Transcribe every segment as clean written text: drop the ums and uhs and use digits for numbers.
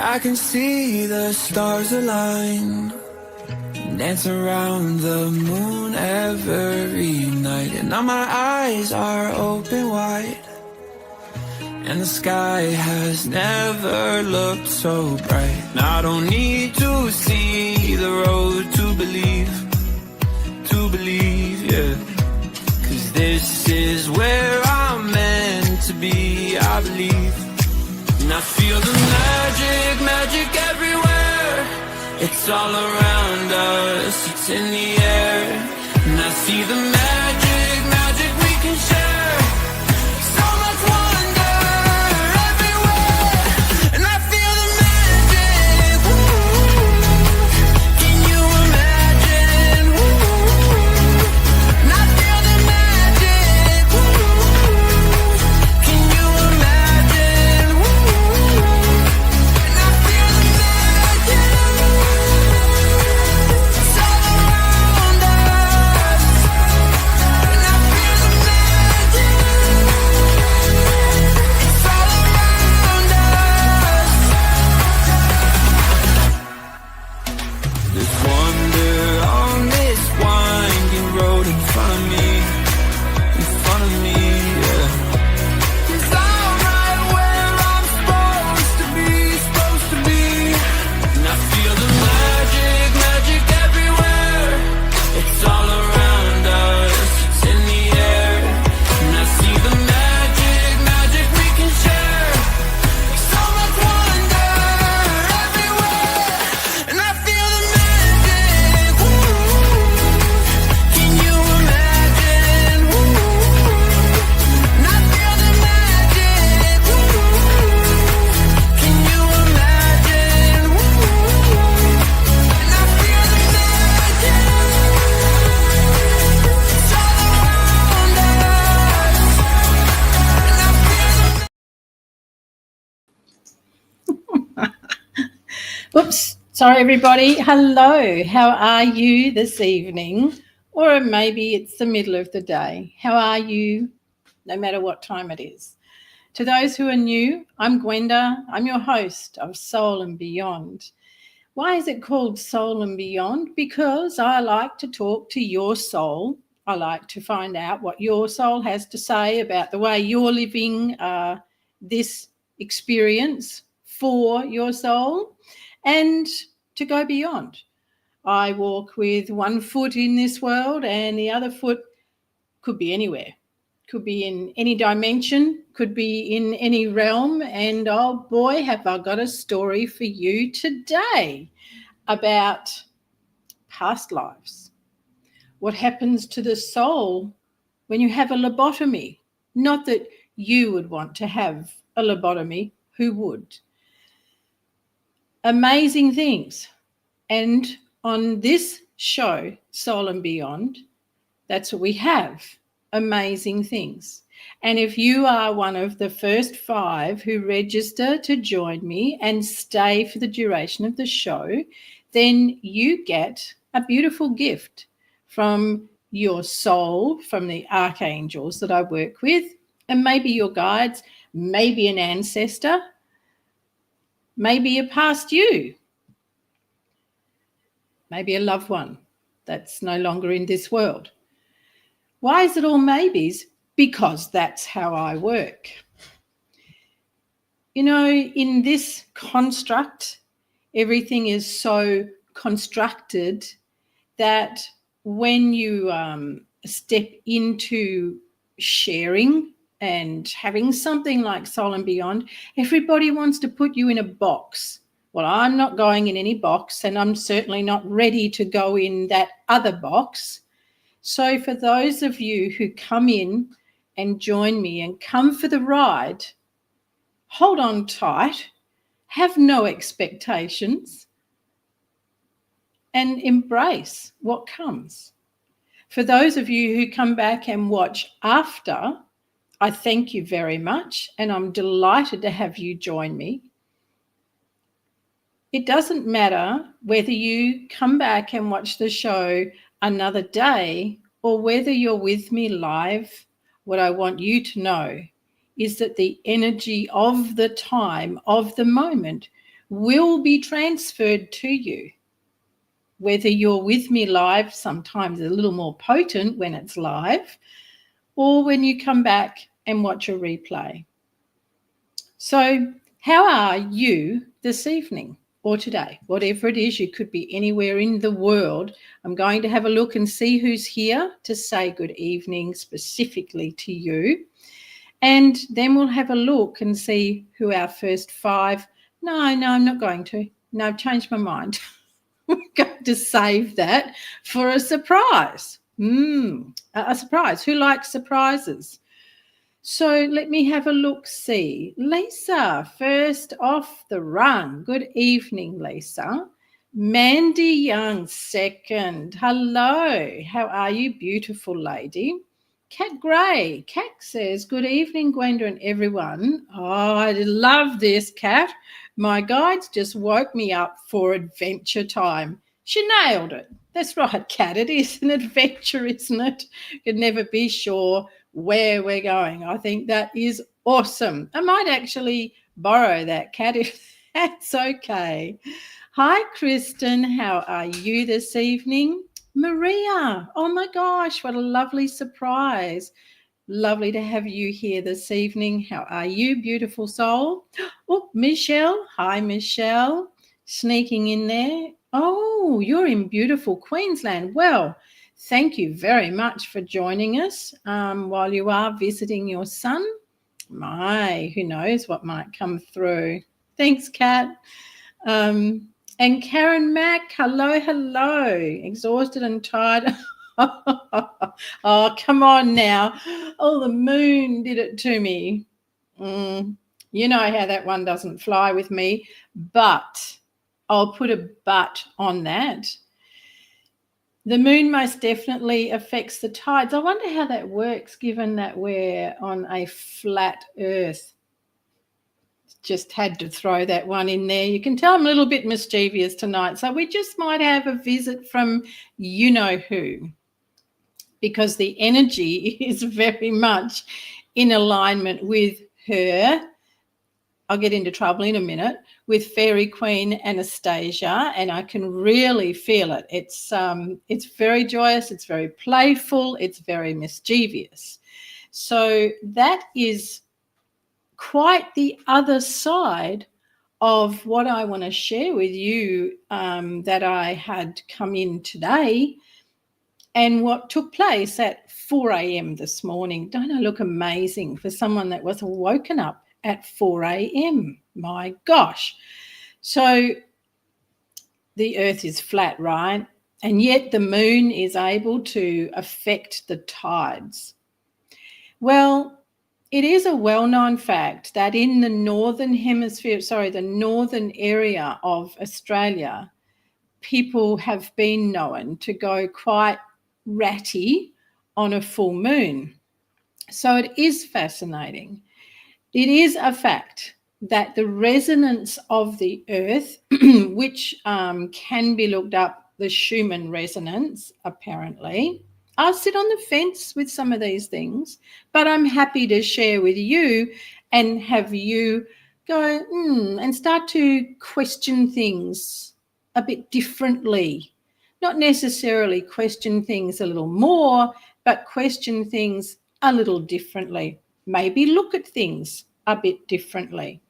I can see the stars align, dance around the moon every night. And now my eyes are open wide, and the sky has never looked so bright. And I don't need to see the road to believe, yeah. 'Cause this is where I'm meant to be, I believe. And I feel the magic everywhere. It's all around us, it's in the air. And I see the magic we can share. So much wonder everywhere. And I feel the magic, can you imagine? And I feel the magic, can you imagine? And I feel the magic, it's all around us. And I feel the magic, it's all around us. There's wonder on this winding road in front of me, yeah. 'Cause I'm right where I'm supposed to be. And I feel the magic everywhere. It's all around us, it's in the air. And I see the magic we can share. So much wonder everywhere. And I feel the magic, can you imagine? And I feel the magic, can you imagine? And I feel the magic, it's all around us. And I feel the Oops, sorry everybody. Hello, how are you this evening? Or maybe it's the middle of the day. How are you, no matter what time it is? To those who are new, I'm Gwenda. I'm your host of Soul and Beyond. Why is it called Soul and Beyond? Because I like to talk to your soul. I like to find out what your soul has to say about the way you're living this experience for your soul, and to go beyond. I walk with one foot in this world and the other foot could be anywhere. Could be in any dimension, could be in any realm. And oh boy, have I got a story for you today about past lives. What happens to the soul when you have a lobotomy? Not that you would want to have a lobotomy, who would? Amazing things. And on this show, Soul and Beyond, that's what we have, amazing things. And if you are one of the first 5 who register to join me and stay for the duration of the show, then you get a beautiful gift from your soul, from the archangels that I work with, and maybe your guides, maybe an ancestor, maybe a past you, maybe a loved one that's no longer in this world. Why is it all maybes? Because that's how I work. You know, in this construct, everything is so constructed that when you step into sharing and having something like Soul and Beyond, everybody wants to put you in a box. Well, I'm not going in any box, and I'm certainly not ready to go in that other box. So for those of you who come in and join me and come for the ride, hold on tight, have no expectations, and embrace what comes. For those of you who come back and watch after, I thank you very much, and I'm delighted to have you join me. It doesn't matter whether you come back and watch the show another day or whether you're with me live. What I want you to know is that the energy of the time, of the moment, will be transferred to you. Whether you're with me live, sometimes a little more potent when it's live, or when you come back and watch a replay. So, how are you this evening or today? Whatever it is, you could be anywhere in the world. I'm going to have a look and see who's here to say good evening specifically to you. And then we'll have a look and see who our first 5. No, I'm not going to. No, I've changed my mind. We're going to save that for a surprise. A surprise. Who likes surprises? So let me have a look-see. Lisa, first off the run. Good evening, Lisa. Mandy Young, second. Hello. How are you, beautiful lady? Kat Gray. Kat says, good evening, Gwenda and everyone. Oh, I love this, Kat. My guides just woke me up for adventure time. She nailed it. That's right, Kat. It is an adventure, isn't it? You can never be sure where we're going. I think that is awesome. I might actually borrow that, Kat, if that's okay. Hi, Kristen. How are you this evening? Maria. Oh my gosh, what a lovely surprise. Lovely to have you here this evening. How are you, beautiful soul? Oh, Michelle. Hi, Michelle. Sneaking in there. Oh, you're in beautiful Queensland. Well, thank you very much for joining us while you are visiting your son. My, who knows what might come through. Thanks, Kat. And Karen Mack, hello. Exhausted and tired. Oh, come on now. Oh, the moon did it to me. You know how that one doesn't fly with me, but I'll put a but on that. The moon most definitely affects the tides. I wonder how that works given that we're on a flat earth. Just had to throw that one in there. You can tell I'm a little bit mischievous tonight. So we just might have a visit from you know who, because the energy is very much in alignment with her. I'll get into trouble in a minute, with Fairy Queen Anastasia, and I can really feel it. It's very joyous, it's very playful, it's very mischievous. So that is quite the other side of what I want to share with you that I had come in today and what took place at 4 a.m. this morning. Don't I look amazing for someone that was woken up at 4 a.m.? My gosh. So the earth is flat, right? And yet the moon is able to affect the tides. Well, it is a well-known fact that in the northern area of Australia, people have been known to go quite ratty on a full moon. So it is fascinating. It is a fact that the resonance of the earth, which can be looked up, the Schumann resonance, apparently. I'll sit on the fence with some of these things, but I'm happy to share with you and have you go and start to question things a bit differently. Not necessarily question things a little more, but question things a little differently. Maybe look at things a bit differently.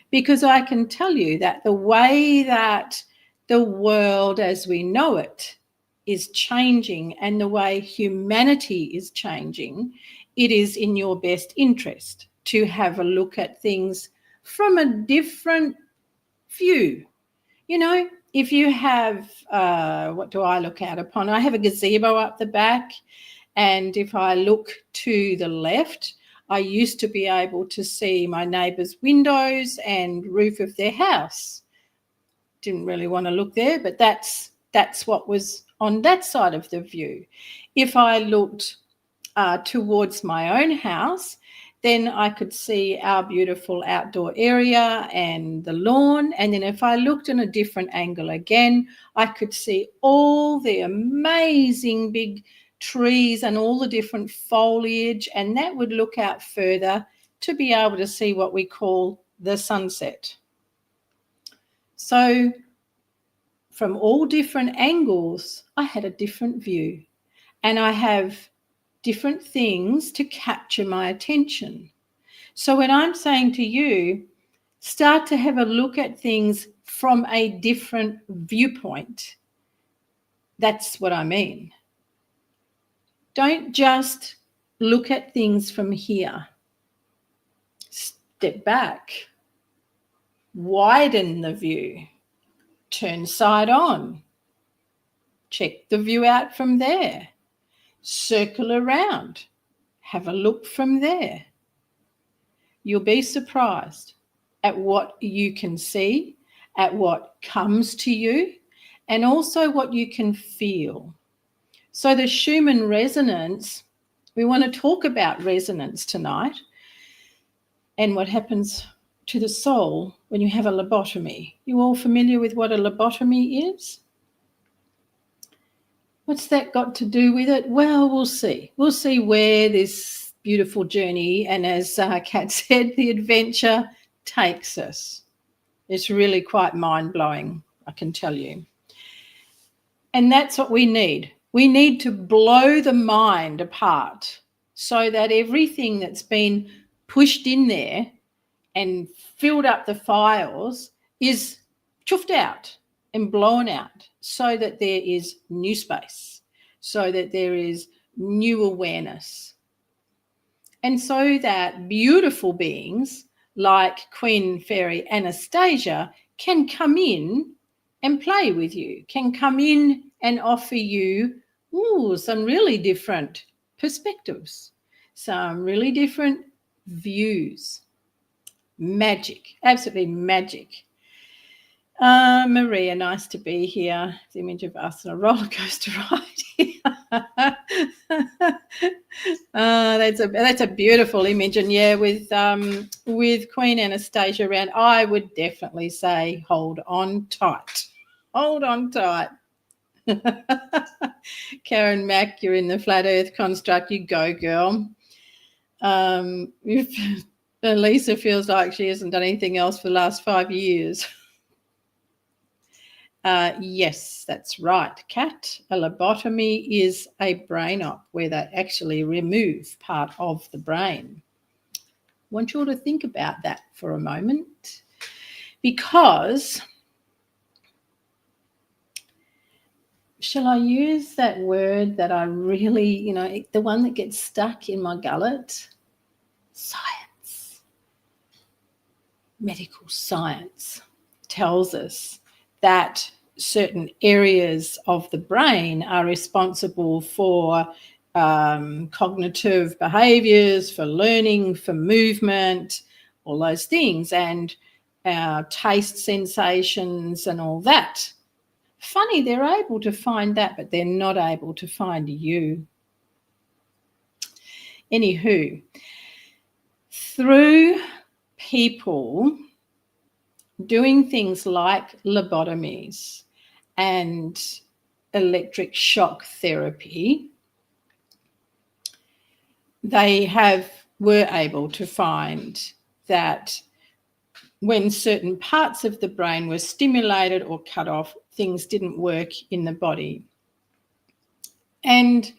Because I can tell you that the way that the world as we know it is changing and the way humanity is changing, it is in your best interest to have a look at things from a different view. You know, if you have, what do I look out upon? I have a gazebo up the back, and if I look to the left, I used to be able to see my neighbour's windows and roof of their house. Didn't really want to look there, but that's what was on that side of the view. If I looked towards my own house, then I could see our beautiful outdoor area and the lawn. And then if I looked in a different angle again, I could see all the amazing big trees and all the different foliage, and that would look out further to be able to see what we call the sunset. So from all different angles, I had a different view, and I have different things to capture my attention. So when I'm saying to you, start to have a look at things from a different viewpoint, that's what I mean. Don't just look at things from here. Step back, widen the view, turn side on, check the view out from there, circle around, have a look from there. You'll be surprised at what you can see, at what comes to you, and also what you can feel. So the Schumann resonance, we want to talk about resonance tonight and what happens to the soul when you have a lobotomy. You all familiar with what a lobotomy is? What's that got to do with it? Well, we'll see. We'll see where this beautiful journey, and as Kat said, the adventure takes us. It's really quite mind-blowing, I can tell you. And that's what we need. We need to blow the mind apart so that everything that's been pushed in there and filled up the files is chuffed out and blown out, so that there is new space, so that there is new awareness. And so that beautiful beings like Queen Fairy Anastasia can come in and play with you, can come in and offer you some really different perspectives, some really different views. Magic, absolutely magic. Maria, nice to be here. The image of us on a roller coaster ride. That's a beautiful image, and yeah, with Queen Anastasia around, I would definitely say hold on tight. Hold on tight. Karen Mack, you're in the flat Earth construct. You go, girl. Lisa feels like she hasn't done anything else for the last 5 years. Yes, that's right, Kat. A lobotomy is a brain op where they actually remove part of the brain. I want you all to think about that for a moment, because shall I use that word that I really, the one that gets stuck in my gullet? Science. Medical science tells us that certain areas of the brain are responsible for cognitive behaviors, for learning, for movement, all those things, and taste sensations and all that. Funny, they're able to find that, but they're not able to find you. Anywho, through people doing things like lobotomies and electric shock therapy, they were able to find that when certain parts of the brain were stimulated or cut off, things didn't work in the body. And,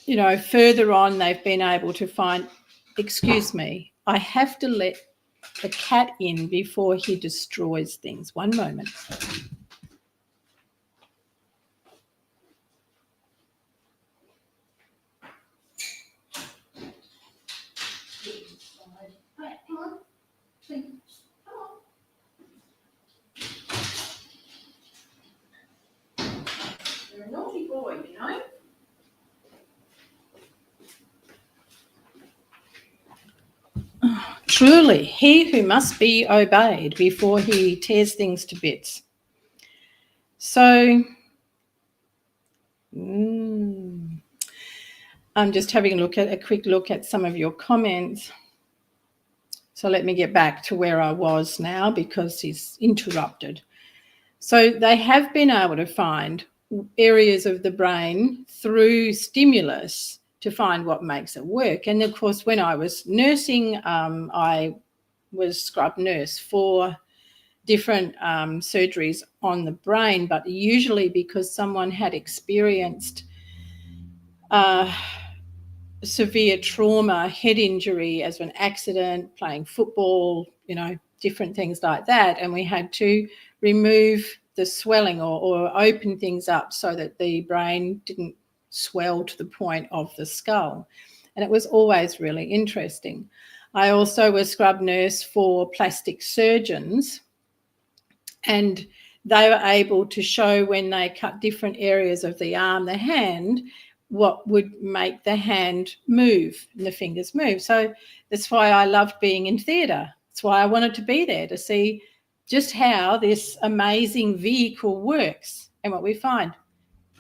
further on, they've been able to find, excuse me, I have to let the cat in before he destroys things. One moment. Come on. Come on. You're a naughty boy, Truly, he who must be obeyed before he tears things to bits. So, I'm just having a quick look at some of your comments. So let me get back to where I was now, because he's interrupted. So they have been able to find areas of the brain through stimulus to find what makes it work. And of course, when I was nursing, I was scrub nurse for different surgeries on the brain, but usually because someone had experienced severe trauma, head injury as an accident, playing football, different things like that. And we had to remove the swelling or open things up so that the brain didn't swell to the point of the skull. And it was always really interesting. I also was scrub nurse for plastic surgeons, and they were able to show when they cut different areas of the arm, the hand, what would make the hand move and the fingers move. So that's why I loved being in theatre. That's why I wanted to be there, to see just how this amazing vehicle works and what we find.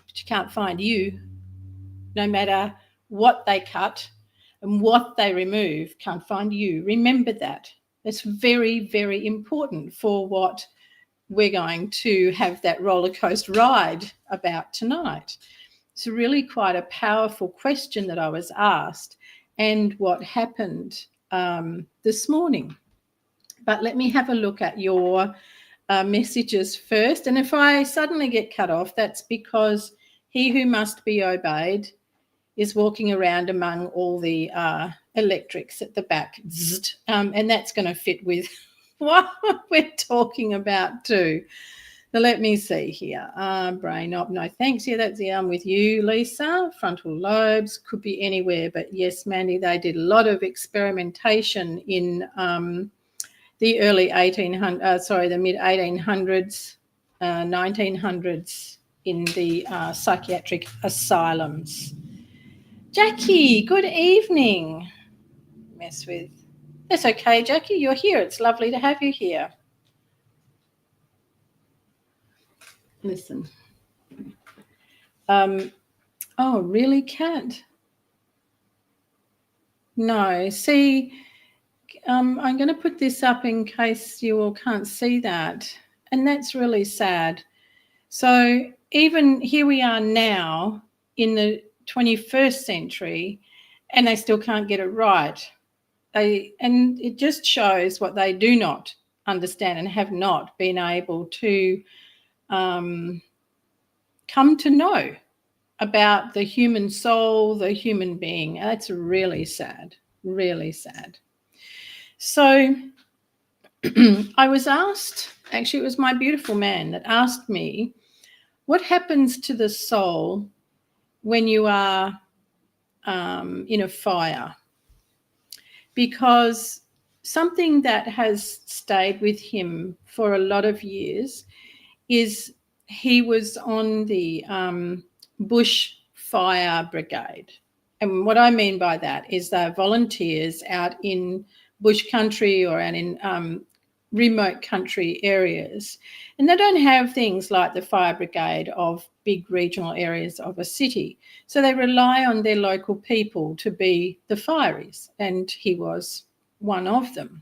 But you can't find you, no matter what they cut and what they remove, can't find you. Remember that. That's very, very important for what we're going to have that roller coaster ride about tonight. It's really quite a powerful question that I was asked, and what happened this morning. But let me have a look at your messages first. And if I suddenly get cut off, that's because he who must be obeyed is walking around among all the electrics at the back. And that's going to fit with what we're talking about too. So let me see here. Brain op, no thanks. Yeah, that's the arm with you, Lisa. Frontal lobes could be anywhere, but yes, Mandy, they did a lot of experimentation in the early the mid 1800s, 1900s in the psychiatric asylums. Jackie, good evening. Mess with. That's okay, Jackie. You're here. It's lovely to have you here. Listen. Oh, really, Kat? No. See, I'm going to put this up in case you all can't see that. And that's really sad. So even here we are now in the 21st century, and they still can't get it right. And it just shows what they do not understand and have not been able to come to know about the human soul, the human being. That's really sad, really sad. So I was asked, actually it was my beautiful man that asked me, what happens to the soul when you are in a fire? Because something that has stayed with him for a lot of years is he was on the bush fire brigade. And what I mean by that is they're volunteers out in bush country or out in remote country areas. And they don't have things like the fire brigade of big regional areas of a city. So they rely on their local people to be the fireys, and he was one of them.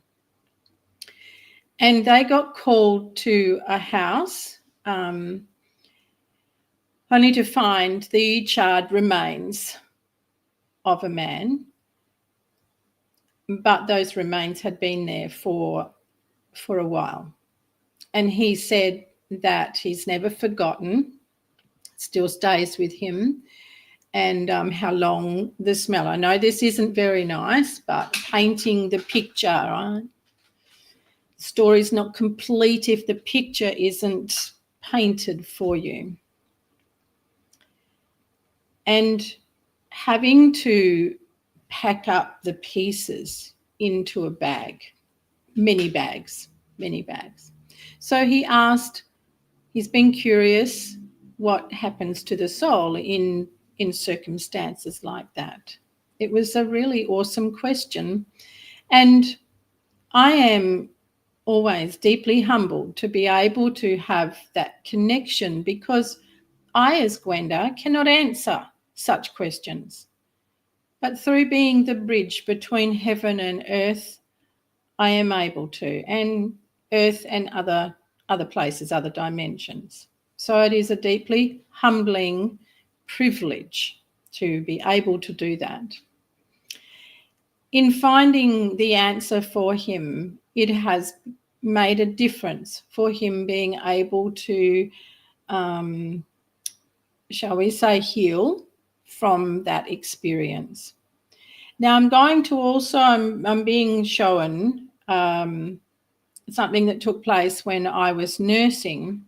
And they got called to a house only to find the charred remains of a man, but those remains had been there for a while. And he said that he's never forgotten, still stays with him, and how long the smell. I know this isn't very nice, but painting the picture, right? The story's not complete if the picture isn't painted for you. And having to pack up the pieces into a bag, many bags. So he asked, he's been curious, what happens to the soul in circumstances like that? It was a really awesome question. And I am always deeply humbled to be able to have that connection, because I, as Gwenda, cannot answer such questions. But through being the bridge between heaven and earth, I am able to, and earth and other places, other dimensions. So it is a deeply humbling privilege to be able to do that. In finding the answer for him, it has made a difference for him being able to, shall we say, heal from that experience. Now I'm going to also, I'm being shown something that took place when I was nursing,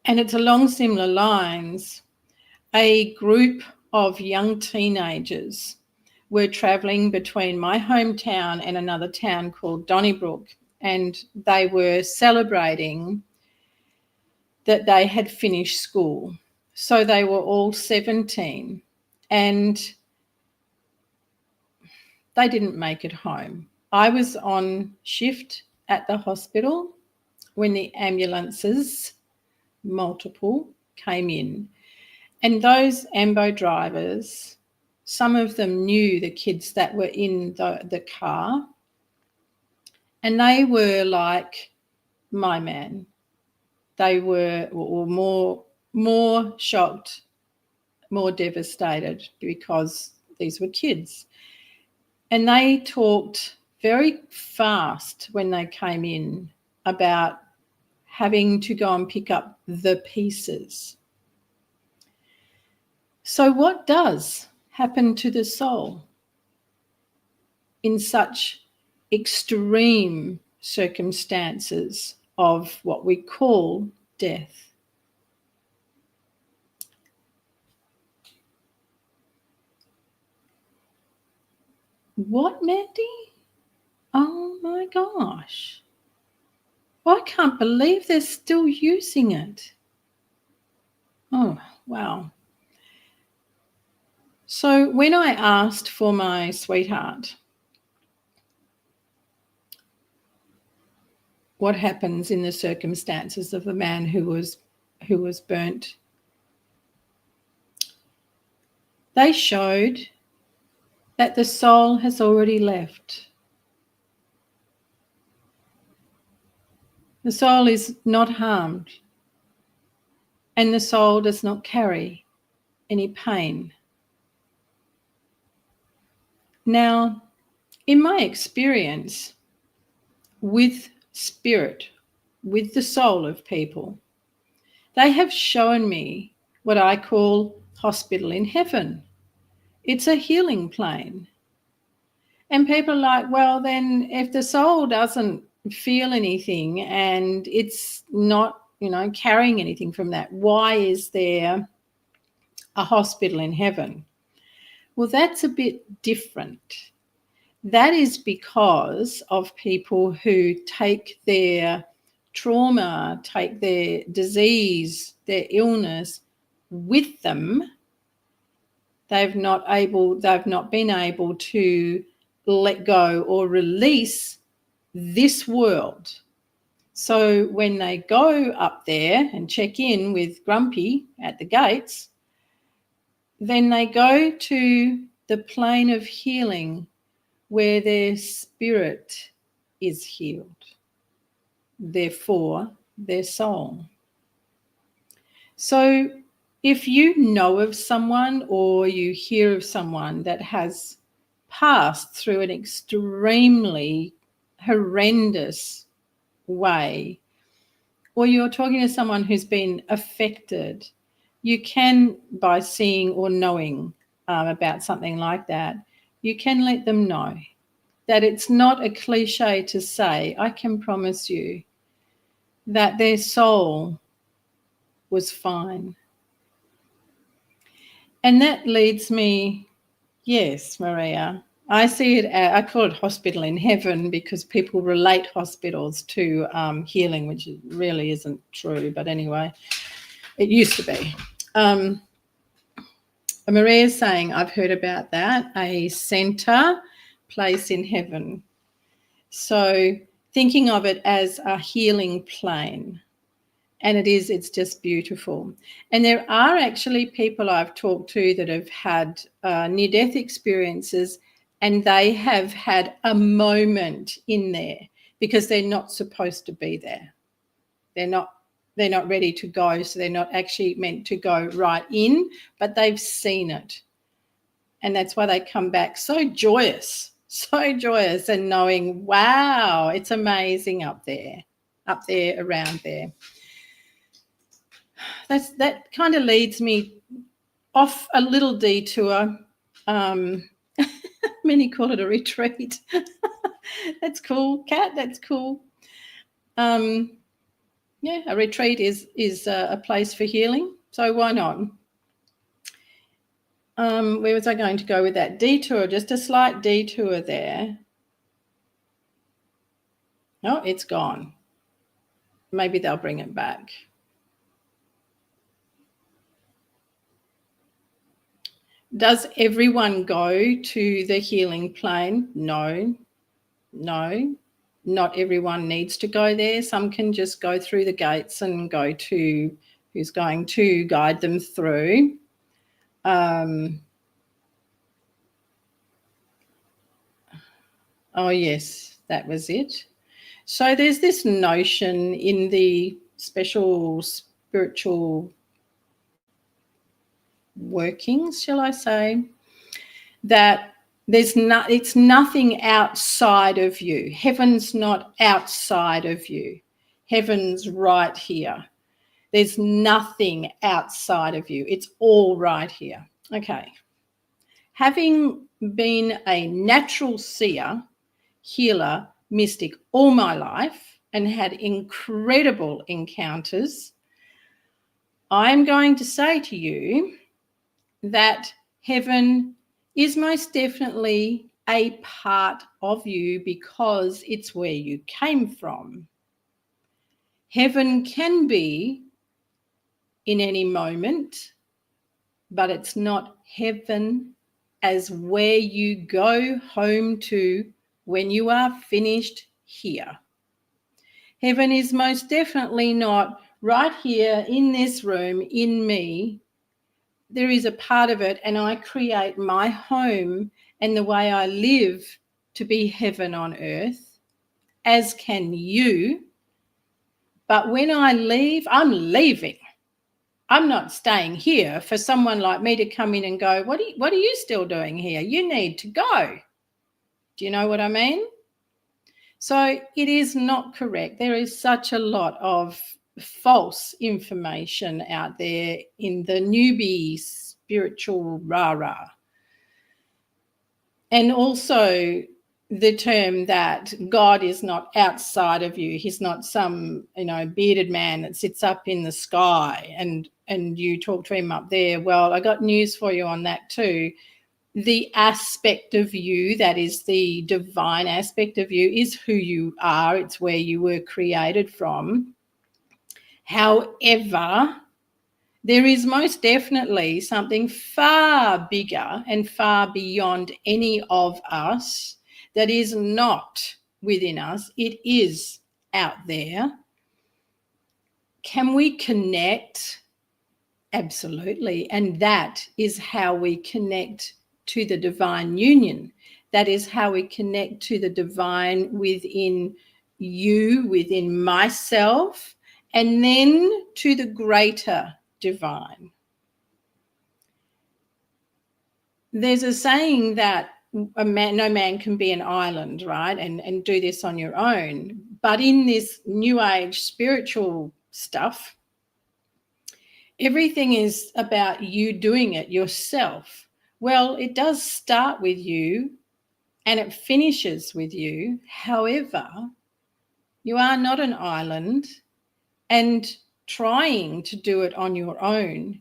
and it's along similar lines. A group of young teenagers were travelling between my hometown and another town called Donnybrook, and they were celebrating that they had finished school. So they were all 17, and they didn't make it home. I was on shift at the hospital when the ambulances, multiple, came in. And those ambo drivers, some of them knew the kids that were in the car, and they were like my man. They were more shocked, more devastated, because these were kids. And they talked very fast when they came in about having to go and pick up the pieces. So what does happen to the soul in such extreme circumstances of what we call death? What, Mandy? Oh my gosh. I can't believe they're still using it. Oh, wow. So when I asked for my sweetheart, what happens in the circumstances of the man who was burnt, they showed that the soul has already left. The soul is not harmed, and the soul does not carry any pain. Now, in my experience with spirit, with the soul of people, they have shown me what I call hospital in heaven. It's a healing plane. And people are like, well, then if the soul doesn't feel anything and it's not, carrying anything from that, why is there a hospital in heaven? Well, that's a bit different. That is because of people who take their trauma, take their disease, their illness with them. They've not been able to let go or release this world. So when they go up there and check in with Grumpy at the gates, then they go to the plane of healing where their spirit is healed, therefore their soul. So if you know of someone or you hear of someone that has passed through an extremely horrendous way, or you're talking to someone who's been affected, you can, by seeing or knowing about something like that, you can let them know that it's not a cliche to say, I can promise you that their soul was fine. And that leads me, yes, Maria, I see it, I call it hospital in heaven because people relate hospitals to healing, which really isn't true. But anyway, it used to be. Maria's saying, I've heard about that, a centre place in heaven. So thinking of it as a healing plane. And it's just beautiful. And there are actually people I've talked to that have had near-death experiences, and they have had a moment in there because they're not supposed to be there. They're not ready to go, so they're not actually meant to go right in, but they've seen it. And that's why they come back so joyous, so joyous and knowing, wow, it's amazing up there, around there. That kind of leads me off a little detour. Many call it a retreat. That's cool, Kat. That's cool. Yeah, a retreat is a place for healing. So why not? Where was I going to go with that? Detour, just a slight detour there. Oh, it's gone. Maybe they'll bring it back. Does everyone go to the healing plane? No. Not everyone needs to go there. Some can just go through the gates and go to who's going to guide them through. Oh, yes, that was it. So there's this notion in the special spiritual workings, shall I say, that it's nothing outside of you. Heaven's not outside of you. Heaven's right here. There's nothing outside of you. It's all right here. Okay. Having been a natural seer, healer, mystic all my life and had incredible encounters, I'm going to say to you that heaven is most definitely a part of you because it's where you came from. Heaven can be in any moment, but it's not heaven as where you go home to when you are finished here. Heaven is most definitely not right here in this room, in me. There is a part of it, and I create my home and the way I live to be heaven on earth, as can you. But when I leave, I'm leaving. I'm not staying here for someone like me to come in and go, what are you still doing here? You need to go. Do you know what I mean? So it is not correct. There is such a lot of false information out there in the newbie spiritual rah-rah. And also the term that God is not outside of you. He's not some, bearded man that sits up in the sky and you talk to him up there. Well, I got news for you on that too. The aspect of you, that is the divine aspect of you, is who you are. It's where you were created from. However, there is most definitely something far bigger and far beyond any of us that is not within us. It is out there. Can we connect? Absolutely. And that is how we connect to the divine union. That is how we connect to the divine within you, within myself, and then to the greater divine. There's a saying that no man can be an island, right? And do this on your own. But in this new age spiritual stuff, everything is about you doing it yourself. Well, it does start with you and it finishes with you. However, you are not an island, and trying to do it on your own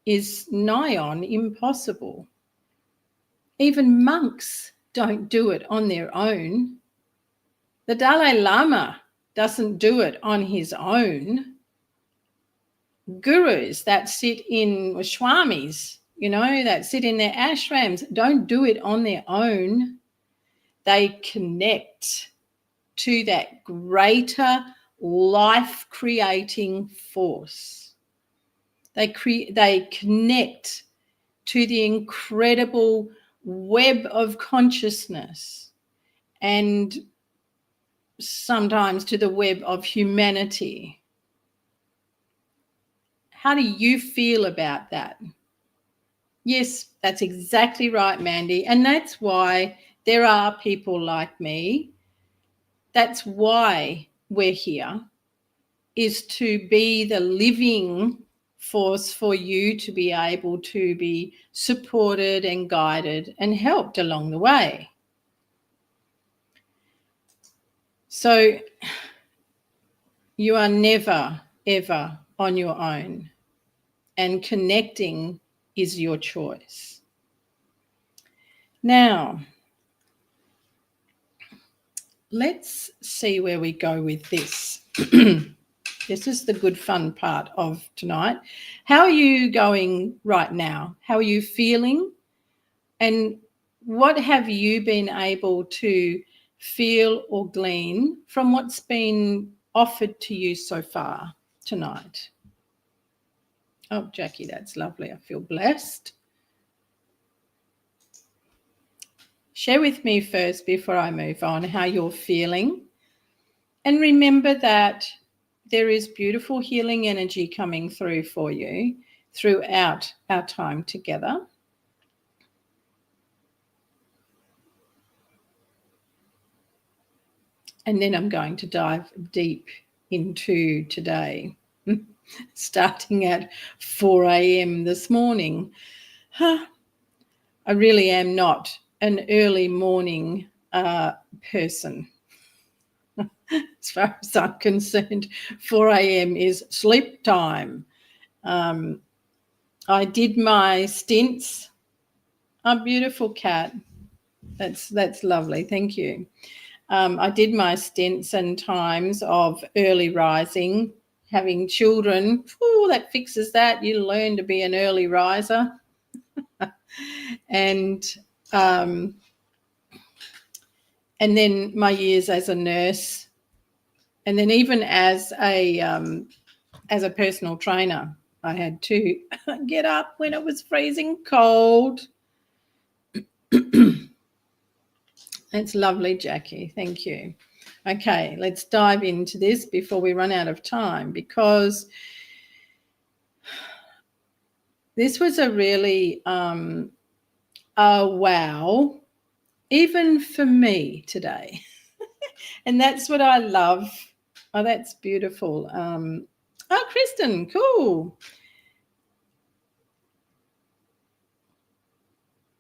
is nigh on impossible. Even monks don't do it on their own. The Dalai Lama doesn't do it on his own. Gurus that sit in, swamis, that sit in their ashrams, don't do it on their own. They connect to that greater life-creating force. They connect to the incredible web of consciousness and sometimes to the web of humanity. How do you feel about that? Yes, that's exactly right, Mandy. And that's why there are people like me. That's why we're here, is to be the living force for you to be able to be supported and guided and helped along the way. So you are never, ever on your own, and connecting is your choice. Now, let's see where we go with this. This is the good fun part of tonight. How are you going right now? How are you feeling? And what have you been able to feel or glean from what's been offered to you so far tonight? Oh, Jackie, that's lovely. I feel blessed. Share with me first before I move on how you're feeling. And remember that there is beautiful healing energy coming through for you throughout our time together. And then I'm going to dive deep into today, starting at 4 a.m. this morning. I really am not an early morning person. As far as I'm concerned, 4 a.m. is sleep time. I did my stints. A beautiful cat. That's lovely. Thank you. I did my stints and times of early rising, having children. Ooh, that fixes that. You learn to be an early riser. And then my years as a nurse, and then even as a personal trainer, I had to get up when it was freezing cold. That's lovely, Jackie. Thank you. Okay, let's dive into this before we run out of time, because this was a really wow, even for me today. And that's what I love. Oh, that's beautiful. Oh, Kristen, cool.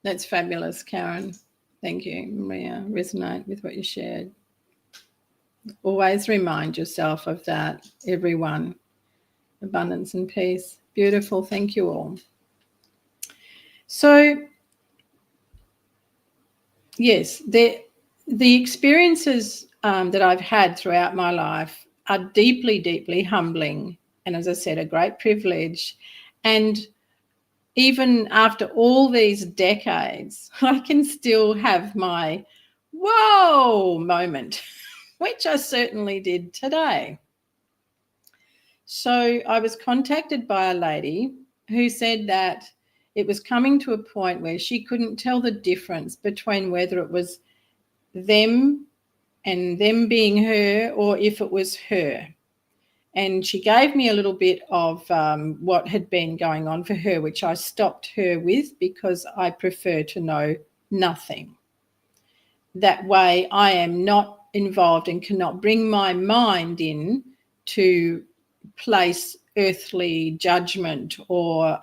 That's fabulous, Karen. Thank you, Maria. Resonate with what you shared. Always remind yourself of that, everyone. Abundance and peace. Beautiful. Thank you all. So, yes, the experiences that I've had throughout my life are deeply, deeply humbling. And as I said, a great privilege. And even after all these decades, I can still have my whoa moment, which I certainly did today. So I was contacted by a lady who said that it was coming to a point where she couldn't tell the difference between whether it was them and them being her or if it was her. And she gave me a little bit of what had been going on for her, which I stopped her with because I prefer to know nothing. That way I am not involved and cannot bring my mind in to place earthly judgment, or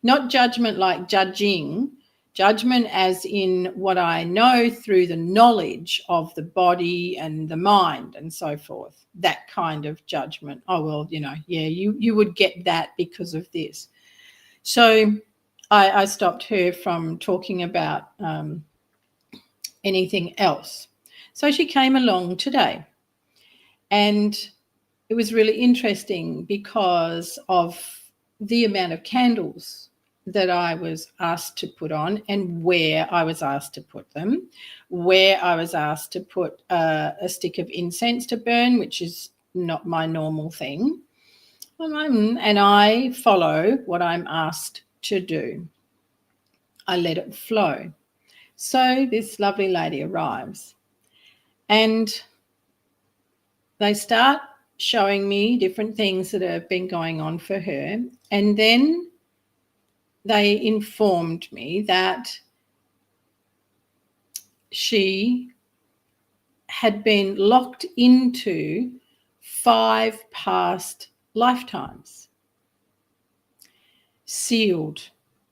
not judgment like judging, judgment as in what I know through the knowledge of the body and the mind and so forth, that kind of judgment. Oh, well, yeah, you would get that because of this. So I stopped her from talking about anything else. So she came along today, and it was really interesting because of the amount of candles that I was asked to put on and where I was asked to put them, where I was asked to put a stick of incense to burn, which is not my normal thing. And I follow what I'm asked to do. I let it flow. So this lovely lady arrives, and they start showing me different things that have been going on for her. And then they informed me that she had been locked into 5 past lifetimes. Sealed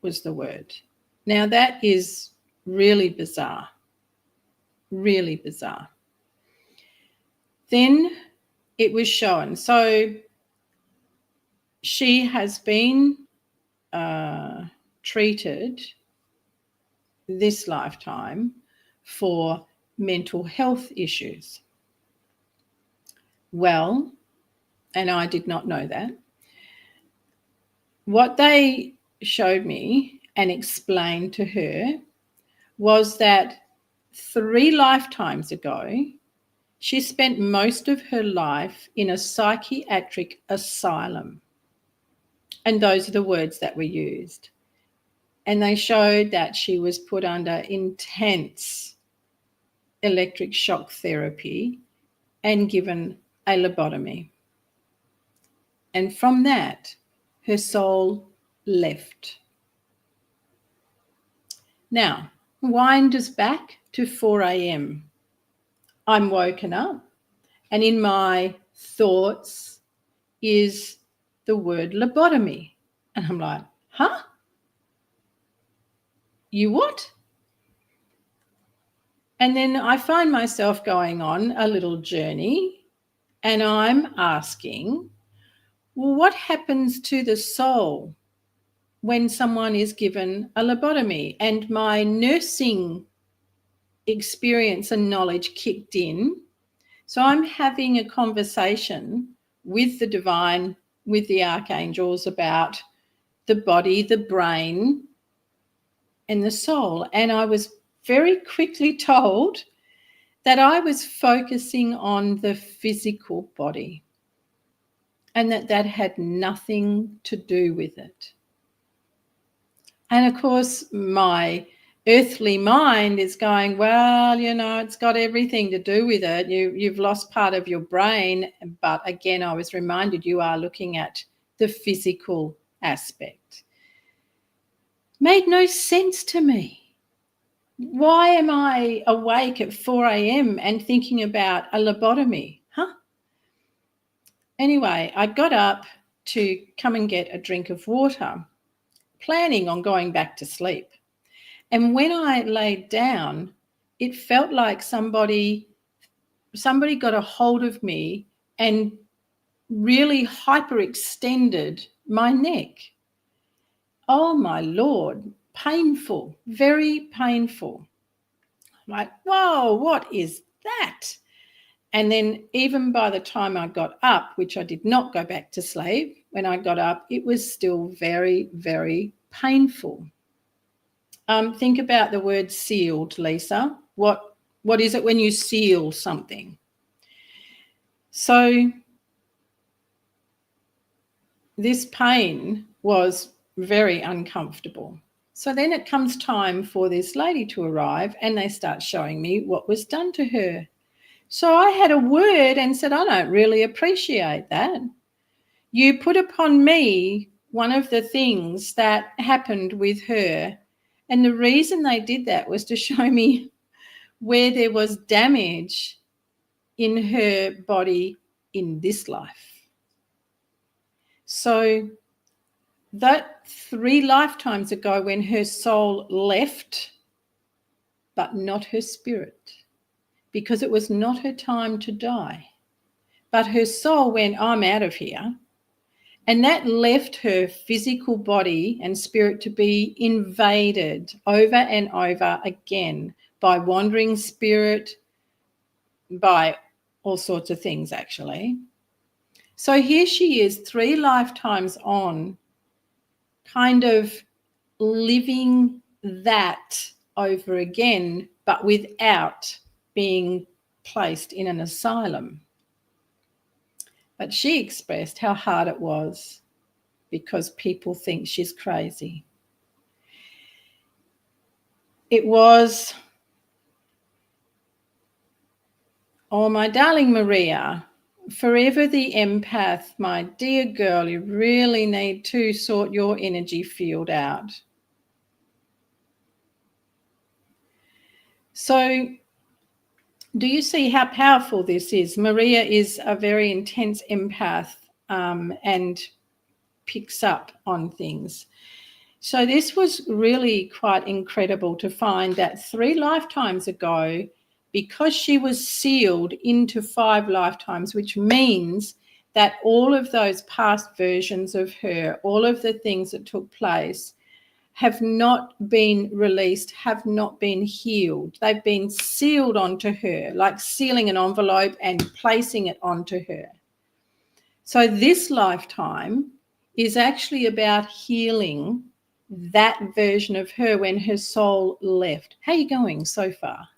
was the word. Now that is really bizarre. Really bizarre. Then it was shown. So she has been treated this lifetime for mental health issues. Well, and I did not know that. What they showed me and explained to her was that 3 lifetimes ago, she spent most of her life in a psychiatric asylum. And those are the words that were used. And they showed that she was put under intense electric shock therapy and given a lobotomy. And from that, her soul left. Now, wind us back to 4 a.m. I'm woken up, and in my thoughts is the word lobotomy. And I'm like, huh? You what? And then I find myself going on a little journey, and I'm asking, well, what happens to the soul when someone is given a lobotomy? And my nursing experience and knowledge kicked in. So I'm having a conversation with the divine, with the archangels about the body, the brain, and the soul. And I was very quickly told that I was focusing on the physical body and that had nothing to do with it. And of course, my earthly mind is going, well, you know, it's got everything to do with it. You've lost part of your brain. But again, I was reminded you are looking at the physical aspect. Made no sense to me. Why am I awake at 4 a.m. and thinking about a lobotomy? Anyway, I got up to come and get a drink of water, planning on going back to sleep. And when I laid down, it felt like somebody got a hold of me and really hyperextended my neck. Oh, my Lord, painful, very painful. I'm like, whoa, what is that? And then even by the time I got up, which I did not go back to sleep, when I got up, it was still very, very painful. Think about the word sealed, Lisa. What is it when you seal something? So this pain was very uncomfortable. So then it comes time for this lady to arrive, and they start showing me what was done to her. So I had a word and said, I don't really appreciate that. You put upon me one of the things that happened with her. And the reason they did that was to show me where there was damage in her body in this life. So that 3 lifetimes ago when her soul left, but not her spirit, because it was not her time to die. But her soul went, I'm out of here. And that left her physical body and spirit to be invaded over and over again by wandering spirit, by all sorts of things, actually. So here she is 3 lifetimes on, kind of living that over again, but without being placed in an asylum. But she expressed how hard it was because people think she's crazy. It was, oh, my darling Maria, forever the empath, my dear girl, you really need to sort your energy field out. So do you see how powerful this is? Maria is a very intense empath and picks up on things. So this was really quite incredible to find that 3 lifetimes ago, because she was sealed into 5 lifetimes, which means that all of those past versions of her, all of the things that took place, have not been released, have not been healed. They've been sealed onto her, like sealing an envelope and placing it onto her. So this lifetime is actually about healing that version of her when her soul left. How are you going so far?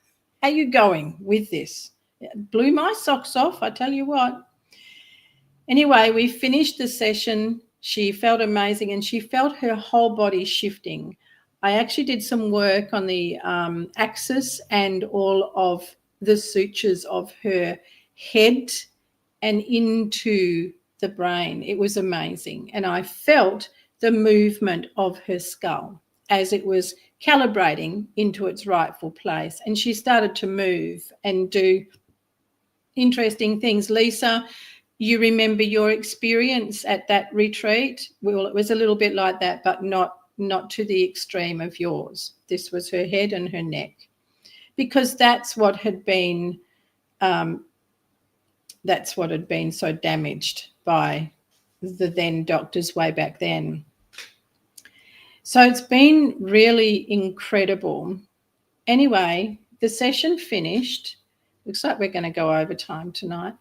How are you going with this? It blew my socks off, I tell you what. Anyway, we finished the session. She felt amazing and she felt her whole body shifting. I actually did some work on the axis and all of the sutures of her head and into the brain. It was amazing. And I felt the movement of her skull as it was calibrating into its rightful place. And she started to move and do interesting things. Lisa, you remember your experience at that retreat? Well, it was a little bit like that, but not to the extreme of yours. This was her head and her neck, because that's what had been so damaged by the then doctors way back then. So it's been really incredible. Anyway, the session finished. Looks like we're going to go over time tonight.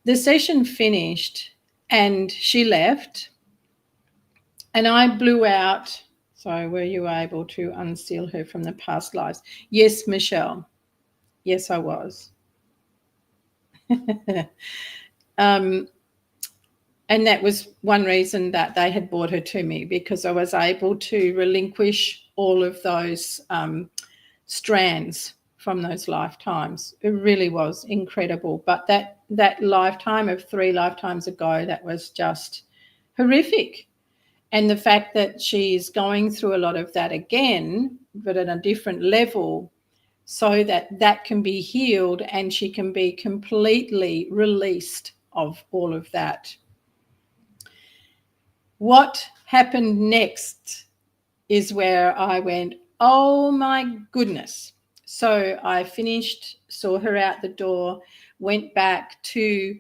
The session finished and she left and I blew out. So were you able to unseal her from the past lives? Yes, Michelle. Yes, I was. And that was one reason that they had brought her to me, because I was able to relinquish all of those strands from those lifetimes. It really was incredible. But that lifetime of 3 lifetimes ago, that was just horrific. And the fact that she's going through a lot of that again, but at a different level, so that can be healed and she can be completely released of all of that. What happened next is where I went, oh my goodness. So I finished, saw her out the door, went back to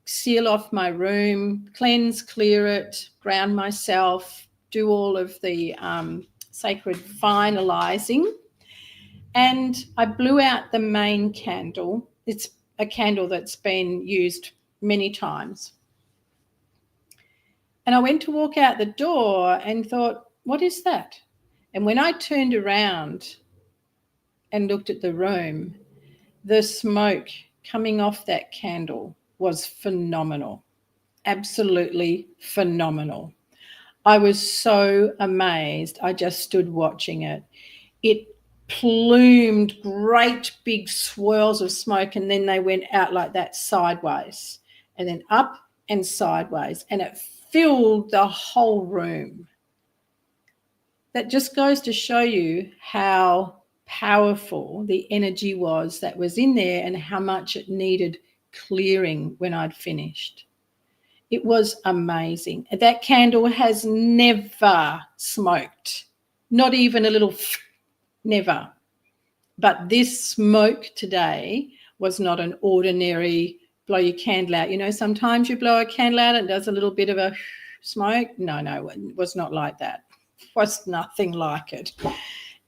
seal off my room, cleanse, clear it, ground myself, do all of the sacred finalizing. And I blew out the main candle. It's a candle that's been used many times. And I went to walk out the door and thought, what is that? And when I turned around and looked at the room, the smoke coming off that candle was phenomenal, absolutely phenomenal. I was so amazed. I just stood watching it. It plumed great big swirls of smoke, and then they went out like that sideways and then up and sideways, and it filled the whole room. That just goes to show you how powerful the energy was that was in there and how much it needed clearing when I'd finished. It was amazing. That candle has never smoked, not even a little, never. But this smoke today was not an ordinary blow your candle out. You know, sometimes you blow a candle out and it does a little bit of a smoke. No, it was not like that. It was nothing like it.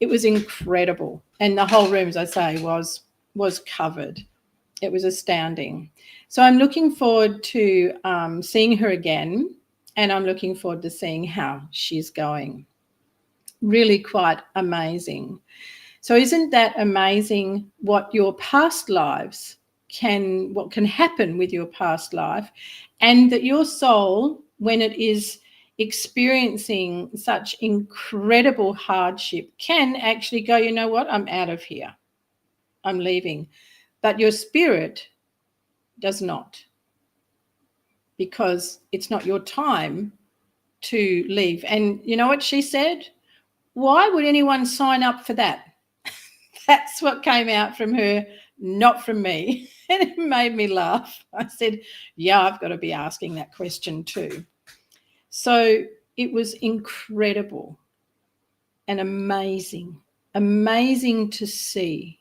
It was incredible. And the whole room, as I say, was covered. It was astounding. So I'm looking forward to seeing her again, and I'm looking forward to seeing how she's going. Really quite amazing. So isn't that amazing what your past lives what can happen with your past life, and that your soul, when it is experiencing such incredible hardship, can actually go, you know what, I'm out of here. I'm leaving. But your spirit does not, because it's not your time to leave. And you know what she said? Why would anyone sign up for that? That's what came out from her, not from me. And it made me laugh. I said, yeah, I've got to be asking that question too. So it was incredible and amazing to see.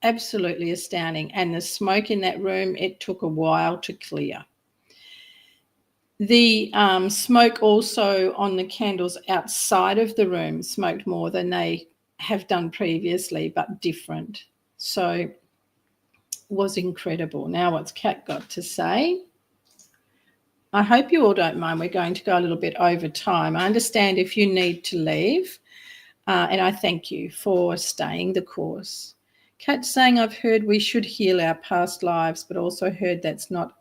Absolutely astounding. And the smoke in that room, it took a while to clear. The smoke also on the candles outside of the room smoked more than they have done previously, but different. So it was incredible. Now what's Kat got to say? I hope you all don't mind. We're going to go a little bit over time. I understand if you need to leave, and I thank you for staying the course. Kat's saying, I've heard we should heal our past lives, but also heard that's not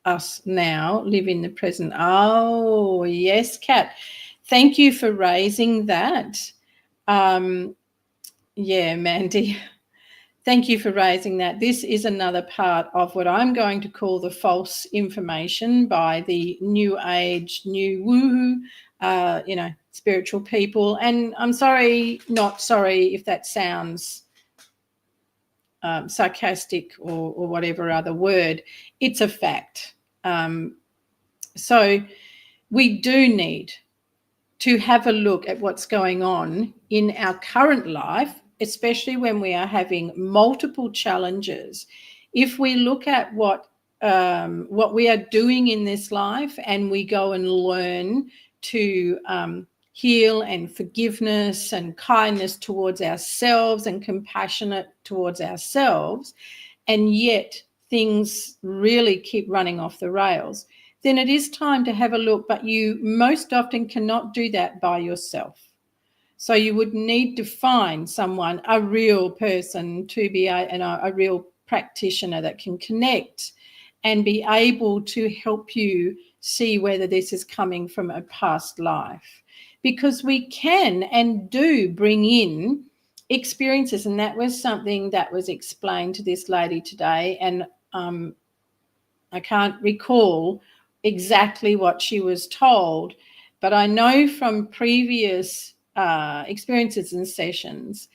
us now, live in the present. Oh, yes, Kat. Thank you for raising that. Yeah, Mandy. Thank you for raising that. This is another part of what I'm going to call the false information by the new age, new woohoo, spiritual people. And I'm not sorry if that sounds sarcastic or whatever other word. It's a fact. So we do need to have a look at what's going on in our current life, especially when we are having multiple challenges. If we look at what we are doing in this life and we go and learn to heal and forgiveness and kindness towards ourselves and compassionate towards ourselves, and yet things really keep running off the rails, then it is time to have a look, but you most often cannot do that by yourself. So you would need to find someone, a real person, to be a real practitioner that can connect and be able to help you see whether this is coming from a past life. Because we can and do bring in experiences, and that was something that was explained to this lady today, and I can't recall exactly what she was told, but I know from previous experiences and sessions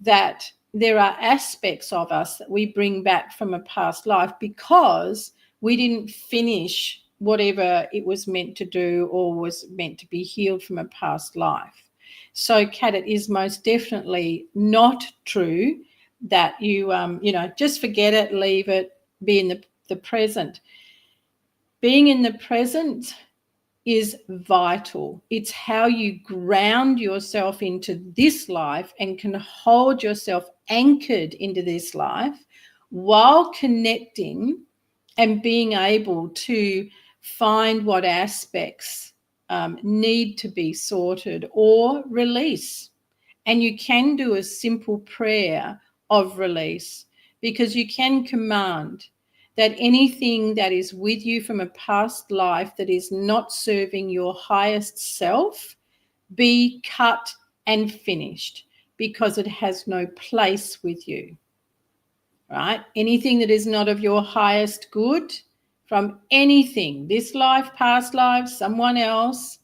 that there are aspects of us that we bring back from a past life because we didn't finish whatever it was meant to do or was meant to be healed from a past life. So, Kat, it is most definitely not true that you, just forget it, leave it, be in the present. Being in the present is vital. It's how you ground yourself into this life and can hold yourself anchored into this life while connecting and being able to find what aspects need to be sorted or release. And you can do a simple prayer of release, because you can command that anything that is with you from a past life that is not serving your highest self be cut and finished, because it has no place with you, right? Anything that is not of your highest good, from anything, this life, past life, someone else,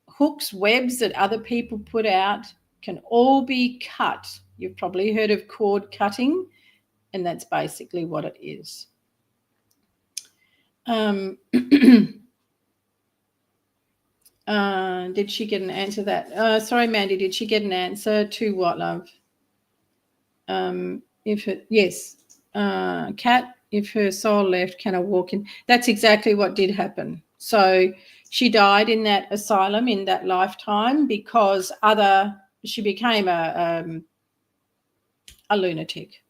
hooks, webs that other people put out, can all be cut. You've probably heard of cord cutting, and that's basically what it is. Did she get an answer to that? Sorry, Mandy, did she get an answer to what, love? Yes, Kat, if her soul left, can I walk in? That's exactly what did happen. So she died in that asylum in that lifetime because she became a lunatic,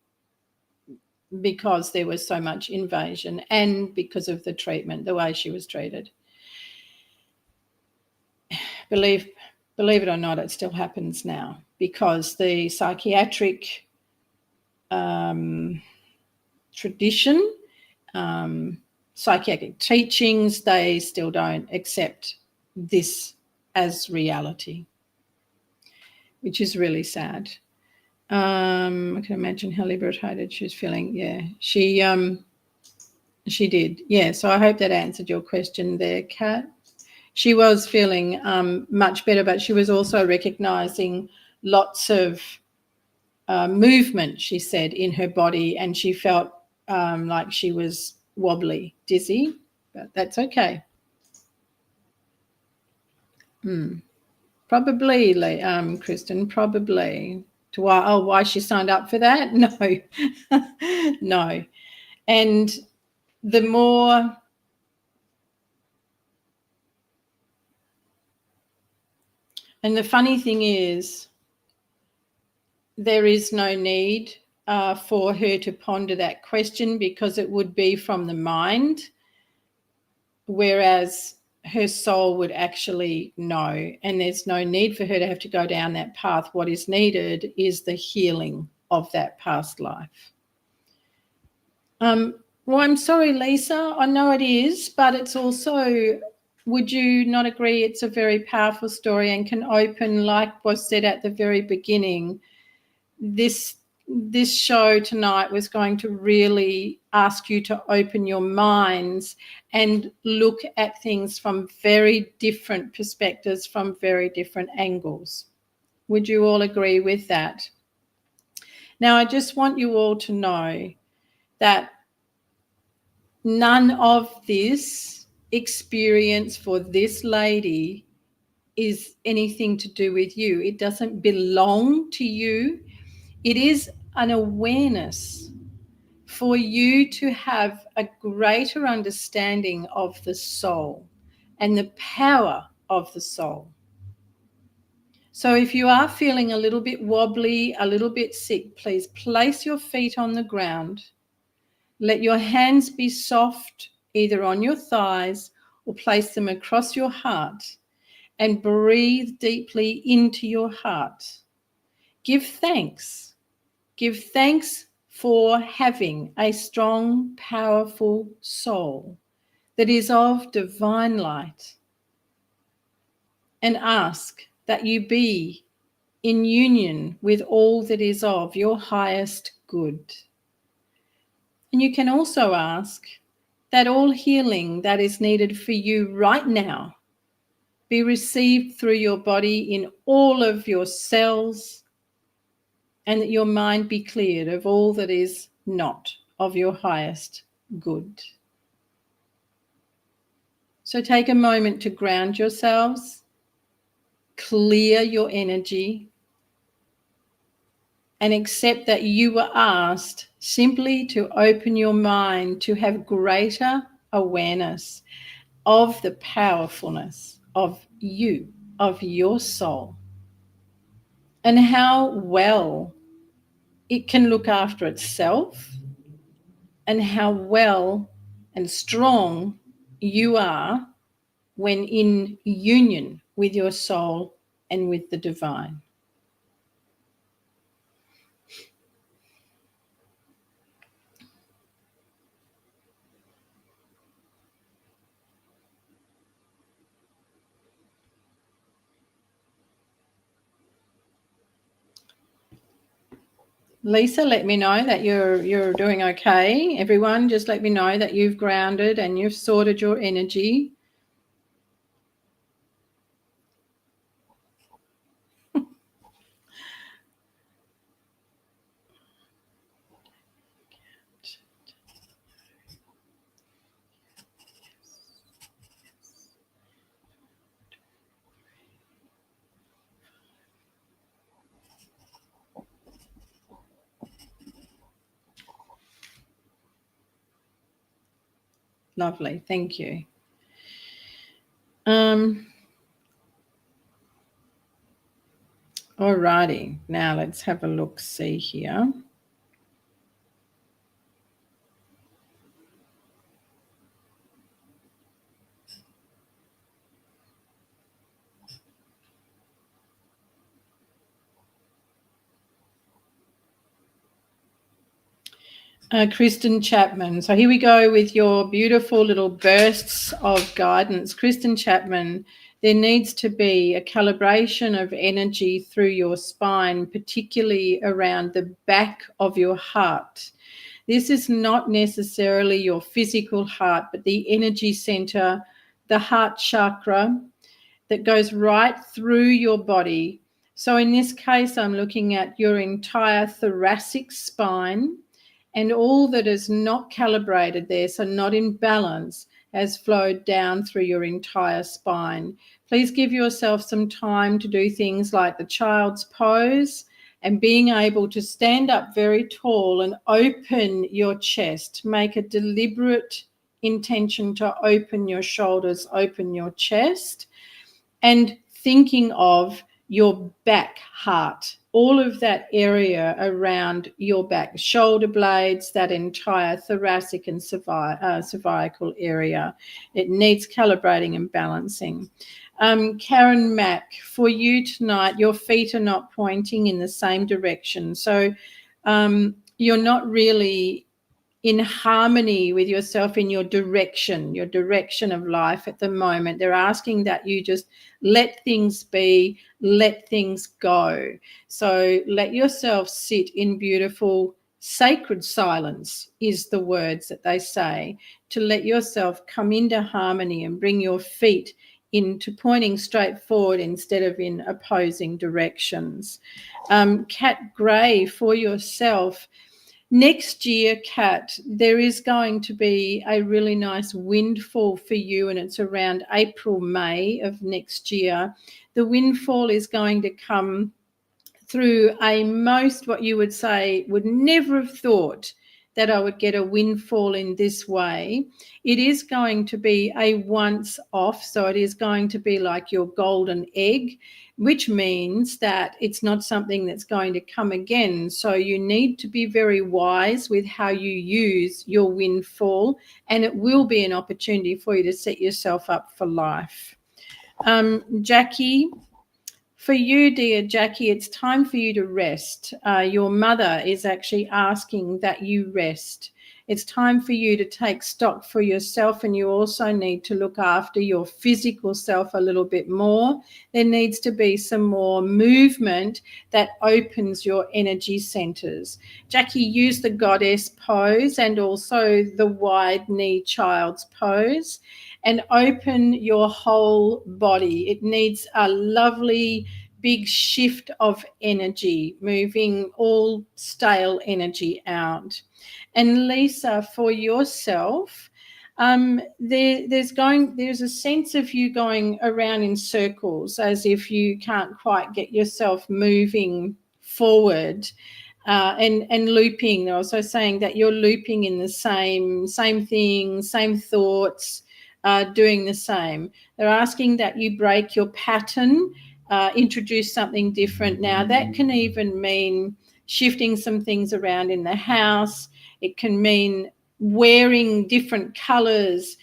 because there was so much invasion and because of the treatment, the way she was treated. Believe it or not, it still happens now, because the psychiatric tradition, psychiatric teachings, they still don't accept this as reality, which is really sad. I can imagine how liberated she was feeling. Yeah, she did. Yeah, so I hope that answered your question there, Kat. She was feeling much better, but she was also recognising lots of movement, she said, in her body, and she felt like she was wobbly, dizzy, but that's okay. Probably, Kristen, probably. Why she signed up for that? No, no. And the more and the funny thing is, there is no need for her to ponder that question, because it would be from the mind, whereas her soul would actually know, and there's no need for her to have to go down that path. What is needed is the healing of that past life. Well, I'm sorry, Lisa, I know it is, but it's also, would you not agree, it's a very powerful story and can open, like was said at the very beginning, this show tonight was going to really ask you to open your minds and look at things from very different perspectives, from very different angles. Would you all agree with that? Now, I just want you all to know that none of this experience for this lady is anything to do with you. It doesn't belong to you. It is an awareness for you to have a greater understanding of the soul and the power of the soul. So if you are feeling a little bit wobbly, a little bit sick, please place your feet on the ground. Let your hands be soft, either on your thighs or place them across your heart, and breathe deeply into your heart. Give thanks. Give thanks for having a strong, powerful soul that is of divine light, and ask that you be in union with all that is of your highest good. And you can also ask that all healing that is needed for you right now be received through your body in all of your cells, and that your mind be cleared of all that is not of your highest good. So take a moment to ground yourselves, clear your energy, and accept that you were asked simply to open your mind to have greater awareness of the powerfulness of you, of your soul, and how well it can look after itself, and how well and strong you are when in union with your soul and with the divine. Lisa, let me know that you're doing okay. Everyone, just let me know that you've grounded and you've sorted your energy. Lovely, thank you. Alrighty, now let's have a look, see here. Kristen Chapman. So here we go with your beautiful little bursts of guidance. Kristen Chapman, there needs to be a calibration of energy through your spine, particularly around the back of your heart. This is not necessarily your physical heart, but the energy center, the heart chakra that goes right through your body So in this case, I'm looking at your entire thoracic spine, and all that is not calibrated there, so not in balance, has flowed down through your entire spine. Please give yourself some time to do things like the child's pose and being able to stand up very tall and open your chest. Make a deliberate intention to open your shoulders, open your chest, and thinking of your back heart, all of that area around your back, shoulder blades, that entire thoracic and cervical area. It needs calibrating and balancing. Karen Mack, for you tonight, your feet are not pointing in the same direction. So you're not really in harmony with yourself in your direction of life at the moment. They're asking that you just let things be, let things go. So let yourself sit in beautiful sacred silence is the words that they say, to let yourself come into harmony and bring your feet into pointing straight forward instead of in opposing directions. Kat Gray, for yourself, next year, Kat, there is going to be a really nice windfall for you, and it's around April, May of next year. The windfall is going to come through what you would say, would never have thought that I would get a windfall in this way. It is going to be a once off, so it is going to be like your golden egg, which means that it's not something that's going to come again. So you need to be very wise with how you use your windfall, and it will be an opportunity for you to set yourself up for life. Jackie, for you, dear Jackie, it's time for you to rest. Your mother is actually asking that you rest. It's time for you to take stock for yourself, and you also need to look after your physical self a little bit more. There needs to be some more movement that opens your energy centers. Jackie, use the goddess pose and also the wide knee child's pose, and open your whole body. It needs a lovely big shift of energy, moving all stale energy out. And Lisa, for yourself, there's a sense of you going around in circles as if you can't quite get yourself moving forward. And looping. They're also saying that you're looping in the same things, same thoughts, doing the same. They're asking that you break your pattern, introduce something different. Now, that can even mean shifting some things around in the house. It can mean wearing different colours,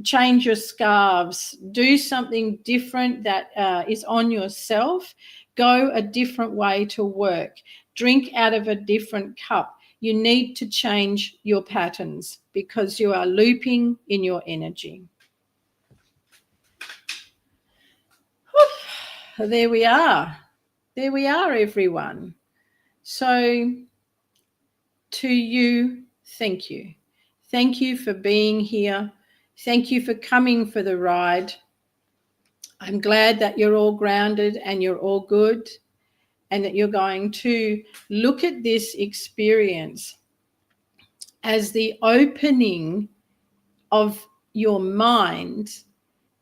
change your scarves, do something different that is on yourself, go a different way to work, drink out of a different cup. You need to change your patterns because you are looping in your energy. There we are. There we are, everyone. So to you, thank you. Thank you for being here. Thank you for coming for the ride. I'm glad that you're all grounded and you're all good, and that you're going to look at this experience as the opening of your mind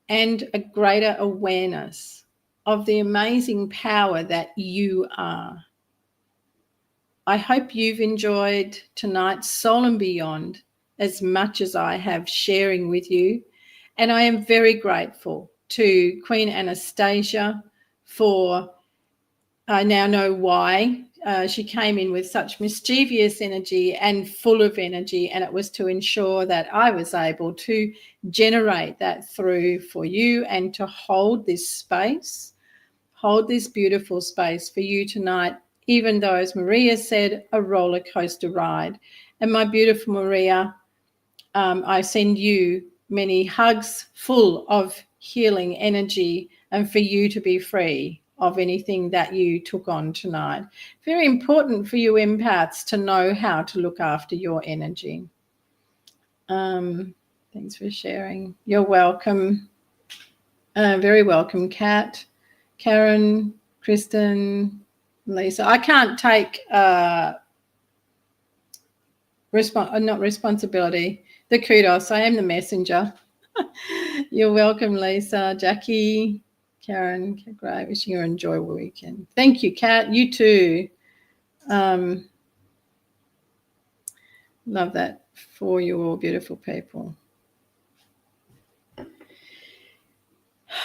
and a greater awareness of the amazing power that you are. I hope you've enjoyed tonight's Soul and Beyond as much as I have sharing with you. And I am very grateful to Queen Anastasia for, I now know why, she came in with such mischievous energy and full of energy, and it was to ensure that I was able to generate that through for you and to hold this space, hold this beautiful space for you tonight, even though, as Maria said, a roller coaster ride. And my beautiful Maria, I send you many hugs full of healing energy, and for you to be free of anything that you took on tonight. Very important for you empaths to know how to look after your energy. Thanks for sharing. You're welcome. Very welcome, Kat. Karen, Kristen, Lisa. I can't take not responsibility, the kudos. I am the messenger. You're welcome, Lisa. Jackie, Karen, great. Wishing you an enjoyable weekend. Thank you, Kat. You too. Love that for you all, beautiful people.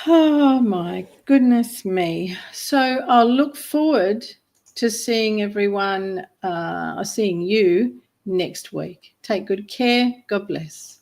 Oh my goodness me. So I'll look forward to seeing everyone, seeing you next week. Take good care. God bless.